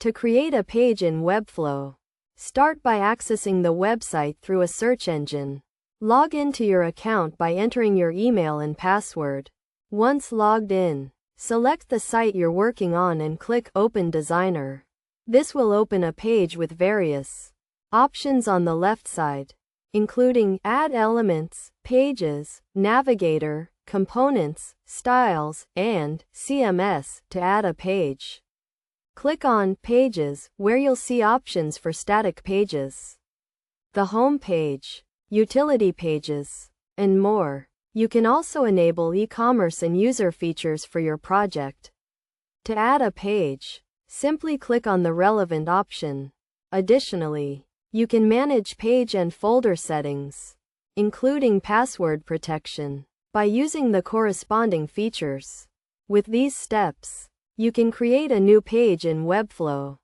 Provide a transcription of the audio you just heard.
To create a page in Webflow, start by accessing the website through a search engine. Log into your account by entering your email and password. Once logged in, select the site you're working on and click Open Designer. This will open a page with various options on the left side, including Add Elements, Pages, Navigator, Components, Styles, and CMS to add a page. Click on Pages, where you'll see options for static pages, the home page, utility pages, and more. You can also enable e-commerce and user features for your project. To add a page, simply click on the relevant option. Additionally, you can manage page and folder settings, including password protection, by using the corresponding features. With these steps, you can create a new page in Webflow.